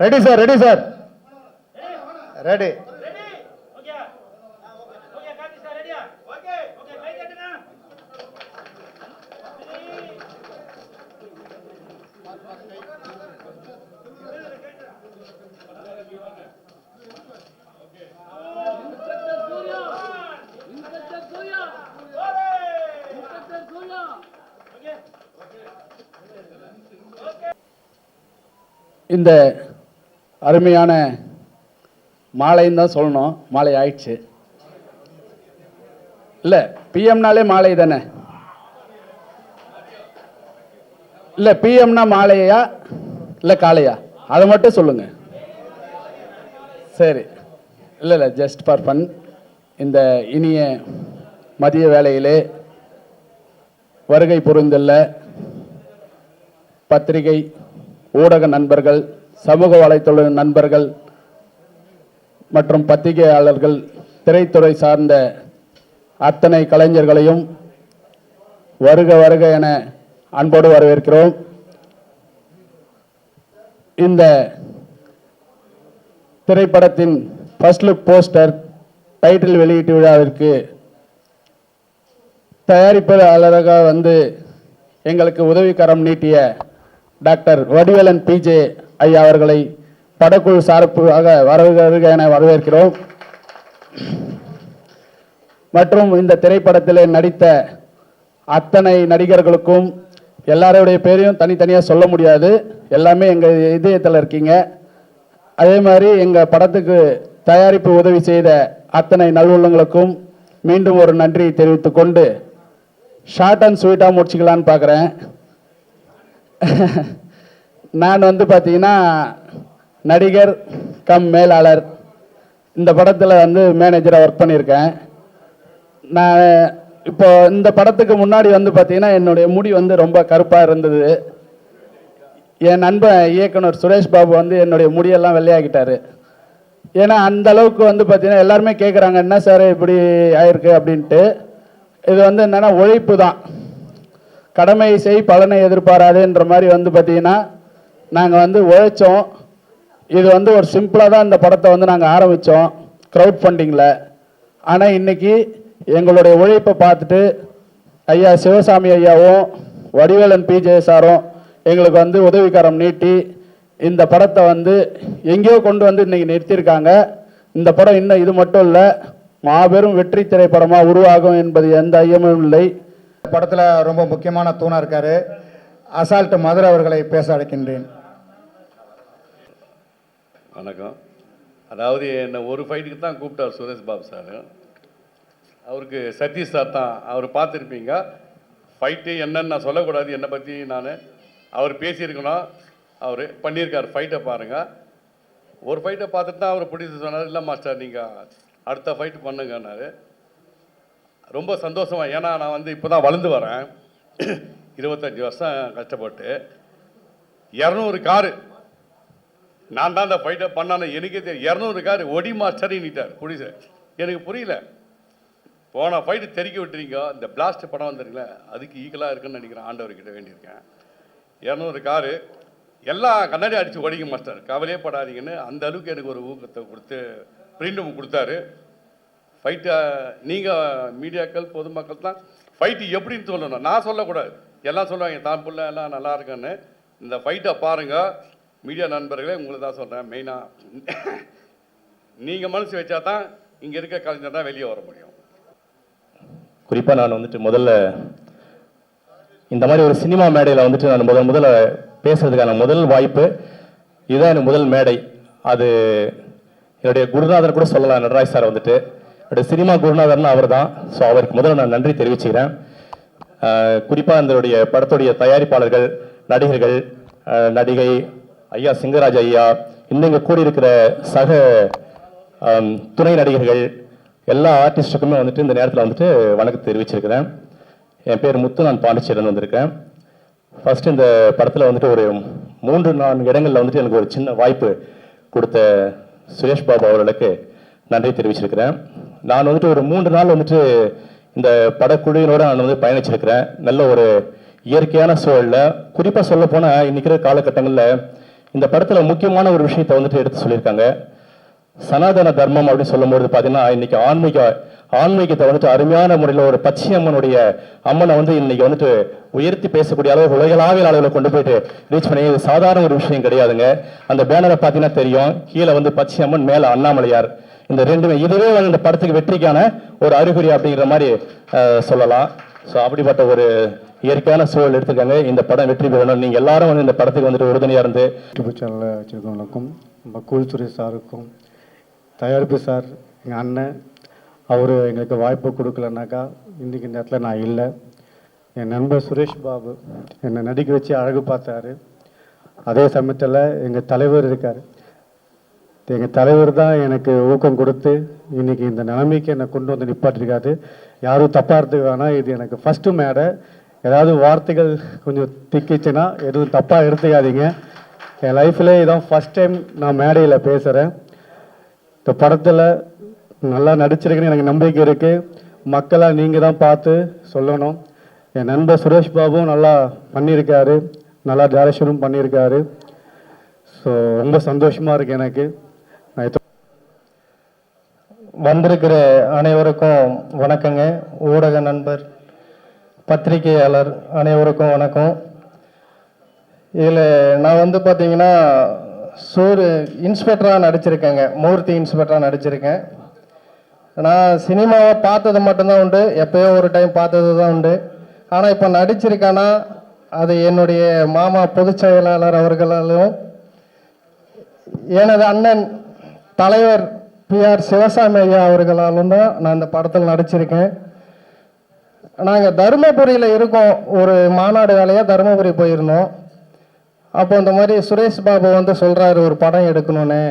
Ready sir, ready sir, ready. இந்த அருமையான மாலைன்னு தான் சொல்லணும். மாலை ஆயிடுச்சு இல்லை? பிஎம்னாலே மாலை தானே? இல்லை, பிஎம்னா மாலையா இல்லை காலையா? அதை மட்டும் சொல்லுங்க. சரி, இல்லை இல்லை, ஜஸ்ட் ஃபார் ஃபன். இந்த இனிய மதிய வேளையிலே வருகை புரிந்துள்ள பத்திரிகை ஊடக நண்பர்கள், சமூக வலைத்தள நண்பர்கள் மற்றும் பத்திரிகையாளர்கள், திரைத்துறை சார்ந்த அத்தனை கலைஞர்களையும் வருக வருக என அன்போடு வரவேற்கிறோம். இந்த திரைப்படத்தின் ஃபர்ஸ்ட் லுக் போஸ்டர் டைட்டில் வெளியீட்டு விழாவிற்கு தயாரிப்பாளராக வந்து எங்களுக்கு உதவிக்கரம் நீட்டிய டாக்டர் வடிவேலன் பிஜே ஐயா அவர்களை படக்குழு சார்பாக வருக என வரவேற்கிறோம். மற்றும் இந்த திரைப்படத்தில் நடித்த அத்தனை நடிகர்களுக்கும் எல்லாருடைய பேரையும் தனித்தனியாக சொல்ல முடியாது, எல்லாமே எங்கள் இதயத்தில் இருக்கீங்க. அதே மாதிரி எங்கள் படத்துக்கு தயாரிப்பு உதவி செய்த அத்தனை நல்வுள்ளங்களுக்கும் மீண்டும் ஒரு நன்றி தெரிவித்துக் கொண்டு ஷார்ட் அண்ட் ஸ்வீட்டாக முடிச்சுக்கலான்னு பார்க்குறேன். நான் வந்து பார்த்தீங்கன்னா நடிகர் கம் மேலாளர். இந்த படத்தில் வந்து மேனேஜராக ஒர்க் பண்ணியிருக்கேன். நான் இப்போ இந்த படத்துக்கு முன்னாடி வந்து பார்த்தீங்கன்னா என்னுடைய முடி வந்து ரொம்ப கருப்பாக இருந்தது. என் நண்பன் இயக்குனர் சுரேஷ் பாபு வந்து என்னுடைய முடியெல்லாம் வெள்ளையாக்கிட்டாரு. ஏன்னா அந்த அளவுக்கு வந்து பார்த்தீங்கன்னா எல்லாருமே கேட்குறாங்க, என்ன சார் இப்படி ஆயிருக்கு அப்படின்ட்டு. இது வந்து என்னென்னா உழைப்பு தான். கடமை செய் பலனை எதிர்பாராதுன்ற மாதிரி வந்து பார்த்தீங்கன்னா நாங்கள் வந்து உழைச்சோம். இது வந்து ஒரு சிம்பிளாக தான் இந்த படத்தை வந்து நாங்கள் ஆரம்பித்தோம் க்ரௌட் ஃபண்டிங்கில். ஆனால் இன்றைக்கி எங்களுடைய உழைப்பை பார்த்துட்டு ஐயா சிவசாமி ஐயாவும் வடிவேலன் பிஜே சாரும் எங்களுக்கு வந்து உதவிக்கரம் நீட்டி இந்த படத்தை வந்து எங்கேயோ கொண்டு வந்து இன்றைக்கி நிறுத்தியிருக்காங்க. இந்த படம் இன்னும் இது மட்டும் இல்லை, மாபெரும் வெற்றி திரைப்படமாக உருவாகும் என்பது எந்த ஐயமும் இல்லை. படத்தில் ரொம்ப முக்கியமான தூணாக இருக்கார். அசால்ட் மதுரை அவர்களை பேச அழைக்கின்றேன். வணக்கம். அதாவது என்னை ஒரு ஃபைட்டுக்கு தான் கூப்பிட்டார் சுரேஷ் பாபு சார். அவருக்கு சதீஷ் சார் தான், அவர் பார்த்துருப்பீங்க. ஃபைட்டு என்னன்னு நான் சொல்லக்கூடாது, என்னை பற்றி அவர் பேசியிருக்கணும், அவர் பண்ணியிருக்கார். ஃபைட்டை பாருங்கள். ஒரு ஃபைட்டை பார்த்துட்டு தான் அவர் பிடிச்சி சொன்னார், இல்லை மாஸ்டர் நீங்கள் அடுத்த ஃபைட்டு பண்ணுங்கன்னாரு. ரொம்ப சந்தோஷமாக, ஏன்னா நான் வந்து இப்போ தான் வளர்ந்து வரேன். 25 வருஷம் கஷ்டப்பட்டு 200 காரு நான் தான் அந்த ஃபைட்டை பண்ணானே எனக்கே தெரியும். 200 காரு ஒடி மாஸ்டரின்னுட்டார் புடிச்சு. எனக்கு புரியல. போன ஃபைட்டு தெறிக்க விட்டுறீங்க, இந்த பிளாஸ்ட் படம் வந்துருங்களே அதுக்கு ஈக்குவலாக இருக்குன்னு நினைக்கிறேன். ஆண்டவர்கிட்ட வேண்டியிருக்கேன். 200 காரு எல்லாம் கண்ணாடி அடித்து ஓடிங்க மாஸ்டர், கவலையே படாதீங்கன்னு அந்த அளவுக்கு எனக்கு ஒரு ஊக்கத்தை கொடுத்து ஃப்ரீடம் கொடுத்தாரு. ஃபைட்டை நீங்கள் மீடியாக்கள் பொதுமக்கள் தான் ஃபைட்டு எப்படின்னு சொல்லணும், நான் சொல்லக்கூடாது. எல்லாம் சொல்லுவாங்க தான் புள்ள எல்லாம் நல்லா இருக்குன்னு. இந்த ஃபைட்டை பாருங்கள் மீடியா நண்பர்களே, உங்களை தான் சொல்கிறேன். மெயினாக நீங்கள் மனசு வச்சா தான் இங்கே இருக்க கலைஞர் தான் வெளியே வர முடியும். குறிப்பாக நான் வந்துட்டு முதல்ல இந்த மாதிரி ஒரு சினிமா மேடையில் வந்துட்டு நான் முதல்ல பேசுறதுக்கான முதல் வாய்ப்பு இதுதான். எனக்கு முதல் மேடை. அது என்னுடைய குருநாதர் கூட சொல்லலாம். நடராஜ் சார் வந்துட்டு என்னுடைய சினிமா குருநாதர்னு அவர் தான். ஸோ அவருக்கு முதல்ல நான் நன்றி தெரிவிச்சுக்கிறேன். குறிப்பாக அதனுடைய படத்துடைய தயாரிப்பாளர்கள், நடிகர்கள், நடிகை ஐயா சிங்கராஜ் ஐயா, இன்னும் இங்கே கூடியிருக்கிற சக துணை நடிகர்கள், எல்லா ஆர்டிஸ்டுக்குமே வந்துட்டு இந்த நேரத்தில் வந்துட்டு வணக்கத்தை தெரிவிச்சிருக்கிறேன். என் பேர் முத்து, நான் பாண்டிச்சேரியில் வந்திருக்கேன். ஃபர்ஸ்ட் இந்த படத்தில் வந்துட்டு ஒரு 3-4 இடங்களில் வந்துட்டு எனக்கு ஒரு சின்ன வாய்ப்பு கொடுத்த சுரேஷ் பாபு அவர்களுக்கு நன்றி தெரிவிச்சிருக்கிறேன். நான் வந்துட்டு ஒரு 3 நாள் வந்துட்டு இந்த படக்குழுவினோட நான் வந்து பயணிச்சிருக்கிறேன். நல்ல ஒரு இயற்கையான சூழலில், குறிப்பாக சொல்ல போனால் இன்னைக்கு காலகட்டங்களில் இந்த படத்தில் முக்கியமான ஒரு விஷயத்தை வந்துட்டு எடுத்து சொல்லியிருக்காங்க. சனாதன தர்மம் அப்படின்னு சொல்லும்போது பார்த்தீங்கன்னா இன்னைக்கு ஆன்மீகத்தை வந்துட்டு அருமையான முறையில் ஒரு பச்சை அம்மனுடைய அம்மனை வந்து இன்னைக்கு வந்துட்டு உயர்த்தி பேசக்கூடிய அளவு உலகளாவிய அளவில் கொண்டு போயிட்டு ரீச் பண்ணி, இது சாதாரண ஒரு விஷயம் கிடையாதுங்க. அந்த பேனரை பார்த்தீங்கன்னா தெரியும், கீழே வந்து பச்சை அம்மன், மேலே அண்ணாமலையார். இந்த ரெண்டுமே இதுவே வந்து இந்த படத்துக்கு வெற்றிக்கான ஒரு அறிகுறி அப்படிங்கிற மாதிரி சொல்லலாம். ஸோ அப்படிப்பட்ட ஒரு இயற்கையான சூழல் எடுத்துக்காங்க. இந்த படம் வெற்றி பெறணும். நீங்கள் எல்லாரும் வந்து இந்த படத்துக்கு வந்துட்டு உறுதுணையாக இருந்து யூடியூப் சேனலில் வச்சுருக்கவங்களுக்கும் நம்ம கூல் சுரேஷ் சாருக்கும், தயாரிப்பு சார், எங்கள் அண்ணன், அவர் எங்களுக்கு வாய்ப்பு கொடுக்கலனாக்கா இன்றைக்கி இந்த இடத்துல நான் இல்லை. என் நண்பர் சுரேஷ் பாபு என்னை நடிக்க வச்சு அழகு பார்த்தாரு. அதே சமயத்தில் எங்கள் தலைவர் இருக்கார். எங்கள் தலைவர் தான் எனக்கு ஊக்கம் கொடுத்து இன்றைக்கி இந்த நிலைமைக்கு என்னை கொண்டு வந்து நிப்பாட்டிருக்காரு. யாரும் தப்பாக எடுத்துக்க வேணாம், இது எனக்கு ஃபஸ்ட்டு மேடை. ஏதாவது வார்த்தைகள் கொஞ்சம் திக்கிச்சுன்னா எதுவும் தப்பாக எடுத்துக்காதீங்க. என் லைஃப்பில் இதான் ஃபஸ்ட் டைம் நான் மேடையில் பேசுகிறேன். இந்த படத்தில் நல்லா நடிச்சிருக்கேன்னு எனக்கு நம்பிக்கை இருக்குது. மக்களாக நீங்கள் தான் பார்த்து சொல்லணும். என் நண்பர் சுரேஷ் பாபுவும் நல்லா பண்ணியிருக்காரு, நல்லா டைரக்ஷனும் பண்ணியிருக்காரு. ஸோ ரொம்ப சந்தோஷமாக இருக்குது எனக்கு. வந்திருக்கிற அனைவருக்கும் வணக்கங்க. ஊடக நண்பர், பத்திரிகையாளர் அனைவருக்கும் வணக்கம். இதில் நான் வந்து பார்த்தீங்கன்னா இன்ஸ்பெக்டராக நடிச்சிருக்கேங்க, மூர்த்தி இன்ஸ்பெக்டராக நடிச்சிருக்கேன். நான் சினிமாவை பார்த்தது மட்டும்தான் உண்டு, எப்போயோ ஒரு டைம் பார்த்தது தான் உண்டு. ஆனால் இப்போ நடிச்சிருக்கேன்னா அது என்னுடைய மாமா பொதுச் செயலாளர் அவர்களாலும், எனது அண்ணன் தலைவர் PR சிவசாமி ஐயா அவர்களாலும் தான் நான் இந்த படத்தில் நடிச்சிருக்கேன். நாங்கள் தருமபுரியில் இருக்கோம், ஒரு மாநாடு வேலையாக தருமபுரி போயிருந்தோம். அப்போ இந்த மாதிரி சுரேஷ் பாபு வந்து சொல்கிறாரு ஒரு படம் எடுக்கணுன்னு,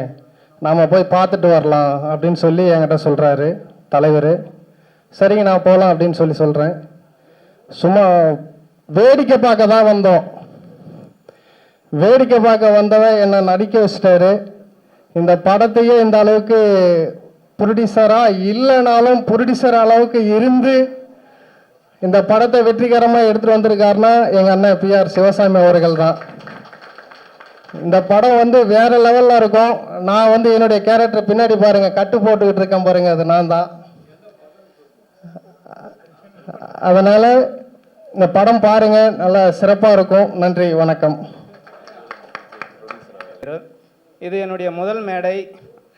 நாம் போய் பார்த்துட்டு வரலாம் அப்படின்னு சொல்லி என்கிட்ட சொல்கிறாரு தலைவர். சரிங்க நான் போகலாம் அப்படின்னு சொல்கிறேன். சும்மா வேடிக்கை பார்க்க தான் வந்தோம். வேடிக்கை பார்க்க வந்தவன் என்னை நடிக்க வச்சிட்டாரு. இந்த படத்தையே இந்த அளவுக்கு ப்ரொடியூசராக இல்லைனாலும் ப்ரொடியூசர் அளவுக்கு இருந்து இந்த படத்தை வெற்றிகரமாக எடுத்துகிட்டு வந்திருக்காருன்னா எங்கள் அண்ணன் PR சிவசாமி அவர்கள் தான். இந்த படம் வந்து வேற லெவலில் இருக்கும். நான் வந்து என்னுடைய கேரக்டர் பின்னாடி பாருங்க, கட்டு போட்டுக்கிட்டு இருக்கேன் பாருங்க, அது நான் தான். அதனால இந்த படம் பாருங்க, நல்லா சிறப்பாக இருக்கும். நன்றி, வணக்கம். இது என்னுடைய முதல் மேடை.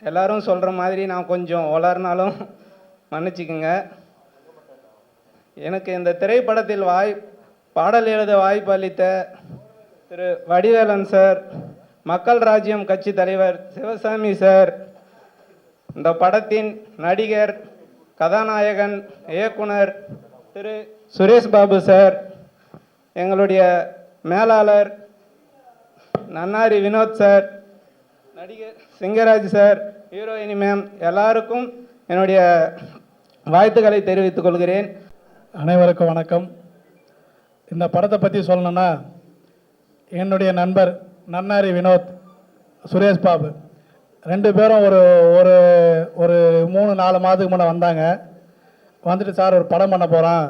எல்லாரும் சொல்கிற மாதிரி நான் கொஞ்சம் வளர்னாலும் மன்னிச்சுக்குங்க. எனக்கு இந்த திரைப்படத்தில் பாடல் எழுத வாய்ப்பு அளித்த திரு வடிவேலன் சார், மக்கள் ராஜ்யம் கட்சி தலைவர் சிவசாமி சார், இந்த படத்தின் நடிகர், கதாநாயகன், இயக்குனர் திரு சுரேஷ் பாபு சார், எங்களுடைய மேலாளர் நன்னாரி வினோத் சார், நடிகர் சிங்கராஜ் சார், ஹீரோயினி மேம், எல்லாருக்கும் என்னுடைய வாழ்த்துக்களை தெரிவித்துக் கொள்கிறேன். அனைவருக்கும் வணக்கம். இந்த படத்தை பற்றி சொல்லணும்னா, என்னுடைய நண்பர் நன்னாரி வினோத், சுரேஷ் பாபு ரெண்டு பேரும் ஒரு ஒரு ஒரு 3-4 மாதத்துக்கு முன்னே வந்தாங்க. வந்துட்டு சார் ஒரு படம் பண்ண போகிறான்,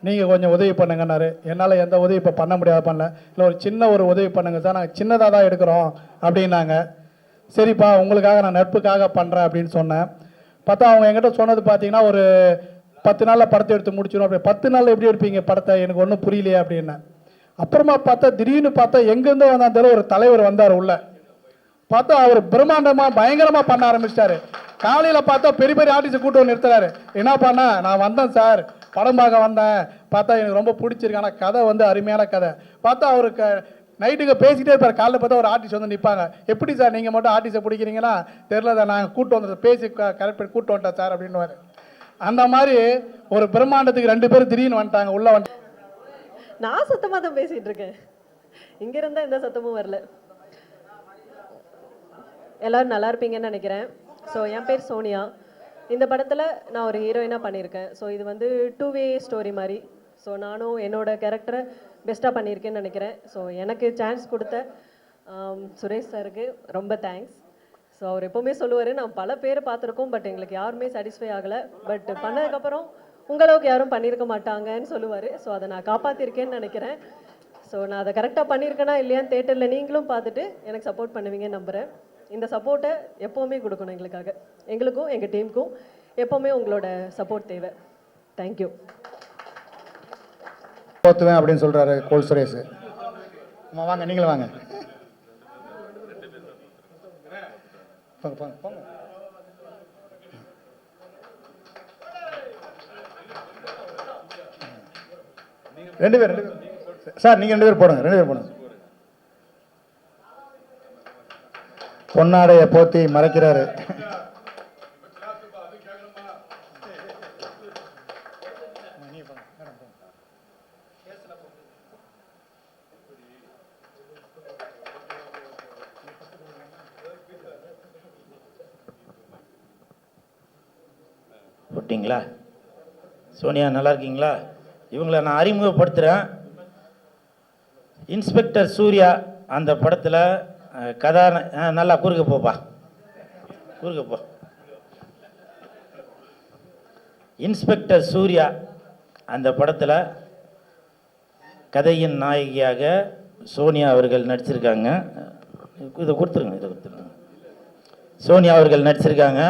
நீங்கள் கொஞ்சம் உதவி பண்ணுங்கன்னாரு. என்னால் எந்த உதவி இப்போ பண்ண முடியாது, பண்ணல. இல்லை ஒரு சின்ன ஒரு உதவி பண்ணுங்க சார், நாங்கள் சின்னதாக தான் எடுக்கிறோம் அப்படின்னாங்க. சரிப்பா உங்களுக்காக நான் நட்புக்காக பண்ணுறேன் அப்படின்னு சொன்னேன். பார்த்தா அவங்க என்கிட்ட சொன்னது பார்த்தீங்கன்னா ஒரு 10 நாளில் படத்தை எடுத்து முடிச்சிடும். அப்படி 10 நாளில் எப்படி எடுப்பீங்க படத்தை, எனக்கு ஒன்றும் புரியலையே அப்படின்னேன். அப்புறமா பார்த்தா திடீர்னு பார்த்தா எங்கேருந்தோ வந்தாலும் ஒரு தலைவர் வந்தார் உள்ள. பார்த்தா அவர் பிரம்மாண்டமாக பயங்கரமாக பண்ண ஆரம்பிச்சிட்டாரு. காலையில் பார்த்தா பெரிய பெரிய ஆர்டிஸ்ட் கூட்டு வந்து நிறுத்துறாரு. என்ன பண்ண, நான் வந்தேன் சார், படம் பார்க்க வந்தேன், பார்த்தா எனக்கு ரொம்ப பிடிச்சிருக்கு, ஆனால் கதை வந்து அருமையான கதை. பார்த்தா அவருக்கு நைட்டுக்கு பேசிக்கிட்டே இருப்பார். காலையில் பார்த்தா ஒரு ஆர்டிஸ்ட் வந்து நிற்பாங்க. எப்படி சார் நீங்கள் மட்டும் ஆர்டிஸ்ட்டை பிடிக்கிறீங்கன்னா, தெரில சார், நாங்கள் கூட்டு வந்தது பேசி கரெக்ட் பண்ணி கூட்டு வந்துட்டேன் சார் அப்படின்னுவார். அந்த மாதிரி ஒரு பிரம்மாண்டத்துக்கு 2 பேர் திடீர்னு வந்துட்டாங்க, உள்ள வந்து. நான் சத்தமாக தான் பேசிட்டு இருக்கேன், இங்க இருந்தா எந்த சத்தமும் வரல. எல்லாரும் நல்லா இருப்பீங்கன்னு நினைக்கிறேன். ஸோ என் பேர் சோனியா. இந்த படத்தில் நான் ஒரு ஹீரோயினாக பண்ணியிருக்கேன். ஸோ இது வந்து 2-வே ஸ்டோரி மாதிரி. ஸோ நானும் என்னோட கேரக்டரை பெஸ்ட்டாக பண்ணியிருக்கேன்னு நினைக்கிறேன். ஸோ எனக்கு சான்ஸ் கொடுத்த சுரேஷ் சாருக்கு ரொம்ப தேங்க்ஸ். ஸோ அவர் எப்போவுமே சொல்லுவார், நான் பல பேர் பார்த்துருக்கோம், பட் எங்களுக்கு யாருமே சாட்டிஸ்ஃபை ஆகலை, பட் பண்ணதுக்கப்புறம் உங்களவுக்கு யாரும் பண்ணியிருக்க மாட்டாங்கன்னு சொல்லுவார். ஸோ அதை நான் காப்பாற்றிருக்கேன்னு நினைக்கிறேன். ஸோ நான் அதை கரெக்டாக பண்ணியிருக்கேனா இல்லையான்னு தேட்டரில் நீங்களும் பார்த்துட்டு எனக்கு சப்போர்ட் பண்ணுவீங்கன்னு நம்புகிறேன். இந்த சப்போர்ட்டை எப்போவுமே கொடுக்கணும் எங்களுக்காக, எங்களுக்கும் எங்கள் டீமுக்கும் எப்போவுமே உங்களோட சப்போர்ட் தேவை. தேங்க்யூ. போத்துவேன் அப்படின்னு சொல்கிறாரு கோல் சுரேஷ். அம்மா வாங்க, நீங்களும் வாங்க. போங்க போங்க போங்க. ரெண்டு பேர் சார், நீங்கள் 2 பேர் போடுங்க, 2 பேர் போடுங்க. பொன்னாடைய போத்தி மறைக்கிறாரு. போட்டிங்களா? சோனியா நல்லா இருக்கீங்களா? இவங்களை நான் அறிமுகப்படுத்துகிறேன். இன்ஸ்பெக்டர் சூர்யா அந்த படத்தில் நல்லா குறுக்க போப்பா, குறுக்க போ. இன்ஸ்பெக்டர் சூர்யா அந்த படத்தில் கதையின் நாயகியாக சோனியா அவர்கள் நடிச்சிருக்காங்க. இதை கொடுத்துருங்க, இதை கொடுத்துருங்க. சோனியா அவர்கள் நடிச்சிருக்காங்க.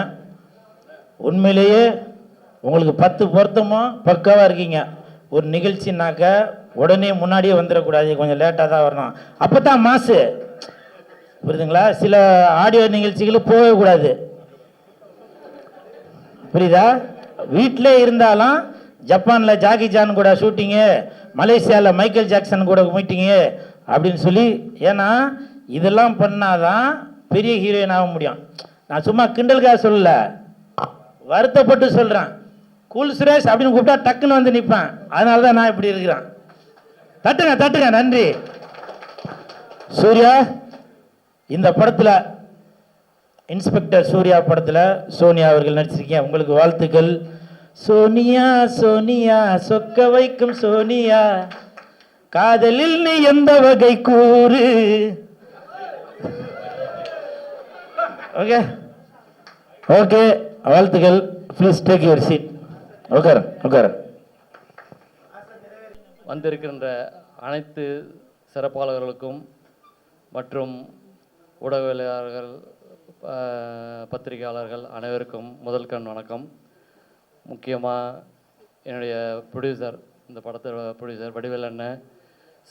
உண்மையிலேயே உங்களுக்கு 10 பொருத்தமும் பக்காவாக இருக்கீங்க. ஒரு நிகழ்ச்சினாக்க உடனே முன்னாடியே வந்துடக்கூடாது, கொஞ்சம் லேட்டாக தான் வரணும், அப்போ தான் மாசு, புரியுதுங்களா? சில ஆடியோ நிகழ்ச்சிகளும் போகவே கூடாது, புரியுதா? வீட்டிலே இருந்தாலும் ஜப்பானில் ஜாக்கி ஜான் கூட ஷூட்டிங்கு, மலேசியாவில் மைக்கேல் ஜாக்சன் கூட மீட்டிங்கு அப்படின்னு சொல்லி, ஏன்னா இதெல்லாம் பண்ணாதான் பெரிய ஹீரோயின் ஆக முடியும். நான் சும்மா கிண்டலுக்காக சொல்லல, வருத்தப்பட்டு சொல்கிறேன். கூல் சுரேஷ் அப்படின்னு கூப்பிட்டா டக்குன்னு வந்து நிற்பேன். அதனால தான் நான் இப்படி இருக்கிறேன். தட்டுங்க தட்டுங்க, நன்றி. சூர்யா இந்த படத்தில், இன்ஸ்பெக்டர் சூர்யா படத்தில் சோனியா அவர்கள் நடிச்சிருக்கீங்க, உங்களுக்கு வாழ்த்துக்கள். சோனியா சோனியா சொக்க வைக்கும் சோனியா, காதலில் நீ எந்த வகை கூறு. ஓகே ஓகே, வாழ்த்துக்கள். Please take your seat. உட்கார உட்கார. வந்திருக்கின்ற அனைத்து சிறப்பாளர்களுக்கும் மற்றும் ஊடகவியலாளர்கள், பத்திரிகையாளர்கள் அனைவருக்கும் முதல் கண் வணக்கம். முக்கியமாக என்னுடைய ப்ரொடியூசர், இந்த படத்தோட ப்ரொடியூசர் வடிவேல் அண்ணன்,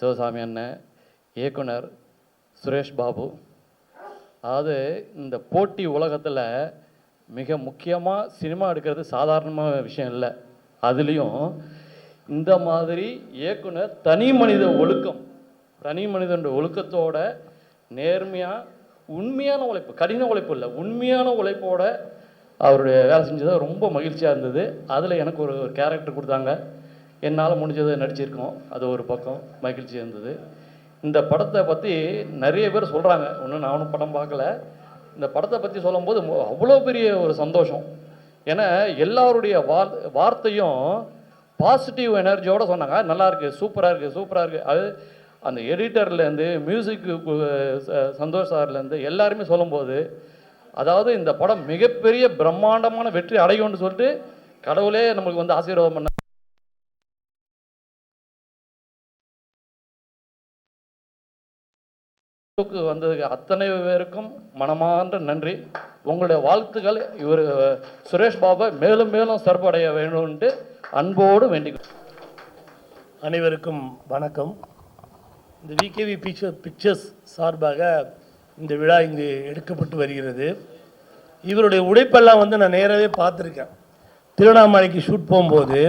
சிவசாமி அண்ணன், இயக்குனர் சுரேஷ் பாபு. அதாவது இந்த போட்டி உலகத்தில் மிக முக்கியமாக சினிமா எடுக்கிறது சாதாரணமான விஷயம் இல்லை. அதுலேயும் இந்த மாதிரி இயக்குனர் தனி மனித ஒழுக்கம், தனி மனிதனுடைய ஒழுக்கத்தோட நேர்மையாக உண்மையான உழைப்பு, கடின உழைப்பு இல்லை, உண்மையான உழைப்போட அவருடைய வேலை செஞ்சது ரொம்ப மகிழ்ச்சியாக இருந்தது. அதில் எனக்கு ஒரு கேரக்டர் கொடுத்தாங்க, என்னால் முடிஞ்சதை நடிச்சிருக்கோம், அது ஒரு பக்கம் மகிழ்ச்சி இருந்தது. இந்த படத்தை பற்றி நிறைய பேர் சொல்கிறாங்க, ஒன்றும் நானும் படம் பார்க்கல. இந்த படத்தை பற்றி சொல்லும்போது அவ்வளோ பெரிய ஒரு சந்தோஷம். ஏன்னா எல்லாருடைய வார்த்தையும் பாசிட்டிவ் எனர்ஜியோடு சொன்னாங்க. நல்லா இருக்குது, சூப்பராக இருக்குது, சூப்பராக இருக்குது. அது அந்த எடிட்டர்லேருந்து மியூசிக் சந்தோஷ் சார்லேருந்து எல்லாருமே சொல்லும்போது, அதாவது இந்த படம் மிகப்பெரிய பிரம்மாண்டமான வெற்றி அடையும்னு சொல்லிட்டு கடவுளே நம்மளுக்கு வந்து ஆசீர்வாதம் பண்ண வந்ததுக்கு அத்தனை பேருக்கும் மனமார்ந்த நன்றி. உங்களுடைய வாழ்த்துக்கள் இவர் சுரேஷ் பாபை மேலும் மேலும் சிறப்படைய வேண்டும்ட்டு அன்போடு வேண்டிக். அனைவருக்கும் வணக்கம். இந்த விகேவி பிக்சர்ஸ் சார்பாக இந்த விழா இங்கு எடுக்கப்பட்டு வருகிறது. இவருடைய உழைப்பெல்லாம் வந்து நான் நேராகவே பார்த்துருக்கேன். திருவண்ணாமலைக்கு ஷூட் போகும்போது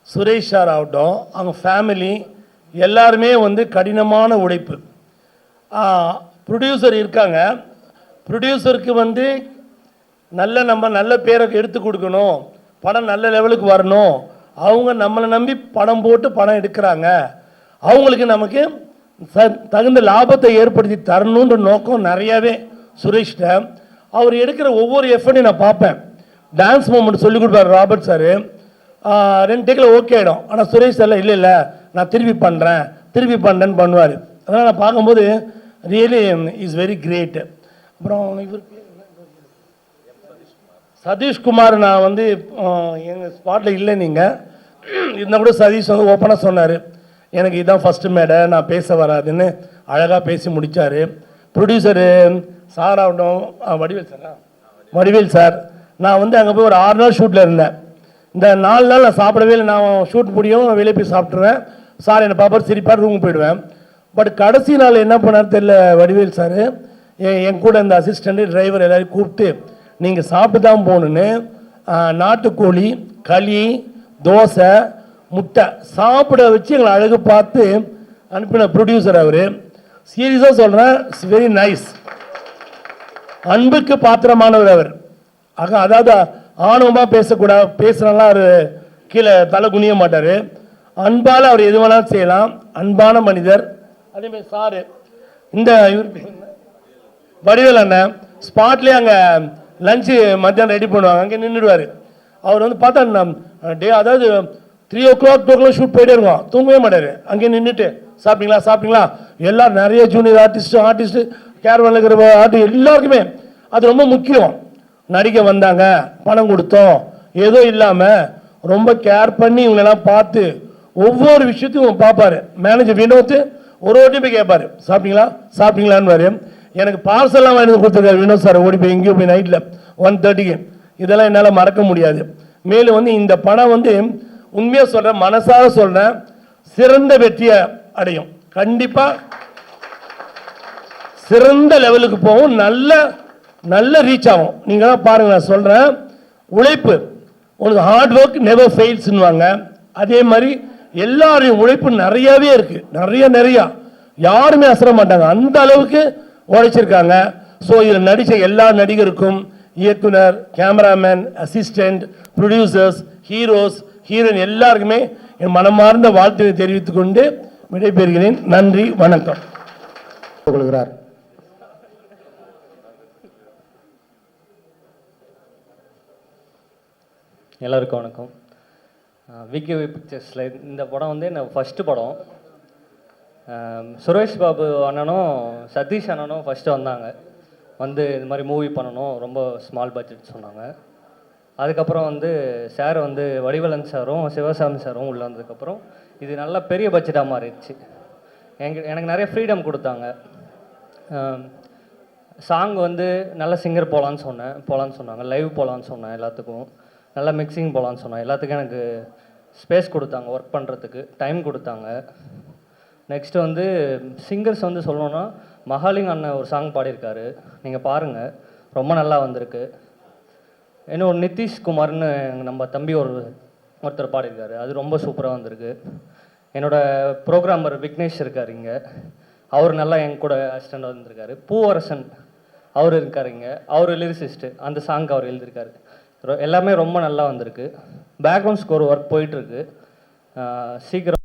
சுரேஷ் சார் ஆகட்டும், அவங்க ஃபேமிலி எல்லாருமே வந்து கடினமான உழைப்பு. ப்ரொடியூசர் இருக்காங்க, ப்ரொடியூசருக்கு வந்து நம்ம நல்ல பேரை எடுத்து கொடுக்கணும், படம் நல்ல லெவலுக்கு வரணும், அவங்க நம்மளை நம்பி படம் போட்டு படம் எடுக்கிறாங்க, அவங்களுக்கு நமக்கு தகுந்த லாபத்தை ஏற்படுத்தி தரணுன்ற நோக்கம் நிறையாவே சுரேஷ்ட. அவர் எடுக்கிற ஒவ்வொரு எஃபர்ட்டையும் நான் பார்ப்பேன். டான்ஸ் மூமெண்ட் சொல்லிக் கொடுப்பார் ராபர்ட் சார், 2 டேக்கில் ஓகே ஆகிடும். ஆனால் சுரேஷ் சார்ல இல்லை நான் திருப்பி பண்ணுறேன்னு பண்ணுவார். அதனால் நான் பார்க்கும்போது ரியலி இஸ் வெரி கிரேட். அப்புறம் இவர் சதீஷ்குமார், நான் வந்து எங்கள் ஸ்பாட்டில் இல்லை, நீங்கள் இருந்தால் கூட சதீஷ் வந்து ஓப்பனாக சொன்னார், எனக்கு இதுதான் ஃபஸ்ட்டு மேடை, நான் பேச வராதுன்னு அழகாக பேசி முடித்தார். ப்ரொடியூசரு சார் ஆகட்டும், வடிவேல் சார், நான் வந்து அங்கே போய் ஒரு 6 நாள் ஷூட்டில் இருந்தேன். இந்த 4 நாள் நான் சாப்பிடவே இல்லை. நான் ஷூட் முடியும் வெளியே போய் சாப்பிட்ருவேன். சார் என்னை பாப்பார் சிரிப்பார், ரூமுக்கு போயிடுவேன். பட் கடைசி நாள் என்ன பண்ணார் தெரியல வடிவேல் சார், என் கூட இந்த அசிஸ்டண்ட்டு டிரைவர் எல்லாரையும் கூப்பிட்டு நீங்கள் சாப்பிட்டு தான் போகணுன்னு நாட்டுக்கோழி, களி, தோசை, முட்டை சாப்பிட வச்சு எங்களை அழகு பார்த்து அனுப்பின ப்ரொடியூசர் அவர். சீரியஸாக சொல்கிறேன், இட்ஸ் வெரி நைஸ். அன்புக்கு பாத்திரமானவர் அவர். அதாவது ஆணவமாக பேசுகிறலாம் அவர் கீழே தலை குனிய மாட்டார். அன்பால் அவர் எது வேணாலும் செய்யலாம். அன்பான மனிதர். அதேமாதிரி சாரு இந்த இவர் வடிவேல் அண்ணன் ஸ்பாட்லேயே அங்கே லஞ்சு மத்தியானம் ரெடி பண்ணுவாங்க, அங்கே நின்றுடுவார். அவர் வந்து பார்த்தா அதாவது 3 o'clock 2 o'clock ஷூட் போயிட்டே இருக்கும், தூங்கவே மாட்டார். அங்கே நின்றுட்டு சாப்பிட்டீங்களா எல்லோரும் நிறைய ஜூனியர் ஆர்டிஸ்ட்டு கேரவனில் இருக்கிற ஆர்டிஸ்ட் எல்லாருக்குமே அது ரொம்ப முக்கியம். நடிக்க வந்தாங்க, பணம் கொடுத்தோம், ஏதோ இல்லாமல் ரொம்ப கேர் பண்ணி இவங்களெல்லாம் பார்த்து ஒவ்வொரு விஷயத்தையும் பார்ப்பார். மேனேஜர் வினோத் ஒரு வாட்டி போய் கேட்பார், சாப்பிட்டீங்களான்னு. எனக்கு பார்சல்லாம் வாங்கி கொடுத்துருக்காரு வினோத் சார். ஓடி போய் எங்கேயோ போய் நைட்டில் 1:30க்கு. இதெல்லாம் என்னால் மறக்க முடியாது. மேலும் வந்து இந்த படம் வந்து உண்மையாக சொல்கிறேன், மனசார சொல்கிறேன், சிறந்த வெற்றியை அடையும். கண்டிப்பாக சிறந்த லெவலுக்கு போகும், நல்ல ரீச் ஆகும். நீங்களாம் பாருங்கள், நான் சொல்கிறேன், உழைப்பு உங்களுக்கு ஹார்ட் ஒர்க் நெவர் ஃபெயில்ஸ்ன்னுவாங்க. அதே மாதிரி எல்லாரையும் உழைப்பு நிறையாவே இருக்குது, நிறையா யாருமே அசர மாட்டாங்க, அந்த அளவுக்கு உழைச்சிருக்காங்க. ஸோ இதில் நடித்த எல்லா நடிகருக்கும், இயக்குனர், cameraman, assistant, producers, heroes, heroine எல்லாருக்குமே என் மனமார்ந்த வாழ்த்துக்களை தெரிவித்துக் கொண்டு விடைபெறுகிறேன். நன்றி, வணக்கம். கொள்கிறார். எல்லாருக்கும் வணக்கம். விகேவி பிக்சர்ஸில் இந்த படம் வந்து என்ன ஃபஸ்ட்டு படம். சுரேஷ் பாபு அண்ணனும் சதீஷ் அண்ணனும் ஃபஸ்ட்டு வந்தாங்க, வந்து இது மாதிரி மூவி பண்ணணும், ரொம்ப ஸ்மால் பட்ஜெட் சொன்னாங்க. அதுக்கப்புறம் வந்து சார் வந்து வடிவேலன் சாரும் சிவசாமி சாரும் உள்ளே வந்ததுக்கப்புறம் இது நல்லா பெரிய பட்ஜெட்டாக மாறிடுச்சு. எனக்கு நிறைய ஃப்ரீடம் கொடுத்தாங்க. சாங் வந்து நல்ல சிங்கர் போகலான்னு சொன்னாங்க, லைவ் போகலான்னு சொன்னேன், எல்லாத்துக்கும் நல்லா மிக்சிங் போகலான்னு சொன்னேன். எல்லாத்துக்கும் எனக்கு ஸ்பேஸ் கொடுத்தாங்க, ஒர்க் பண்ணுறதுக்கு டைம் கொடுத்தாங்க. நெக்ஸ்ட்டு வந்து சிங்கர்ஸ் வந்து சொல்லணுன்னா மகாலிங் அண்ணன் ஒரு சாங் பாடியிருக்காரு, நீங்கள் பாருங்கள், ரொம்ப நல்லா வந்திருக்கு. இன்னும் நிதிஷ்குமார்னு நம்ம தம்பி ஒருத்தர் பாடியிருக்காரு, அது ரொம்ப சூப்பராக வந்திருக்கு. என்னோடய ப்ரோக்ராமர் விக்னேஷ் இருக்கார் இங்கே, அவர் நல்லா என் கூட அசிஸ்டண்டாக வந்திருக்காரு. பூவரசன் அவர் இருக்கார் இங்கே, அவர் லிரிசிஸ்ட்டு, அந்த சாங் அவர் எழுதியிருக்காரு. எல்லாமே ரொம்ப நல்லா வந்திருக்கு. பேக்ரவுண்ட் ஸ்கோர் ஒர்க் போயிட்டுருக்கு, சீக்கிரம்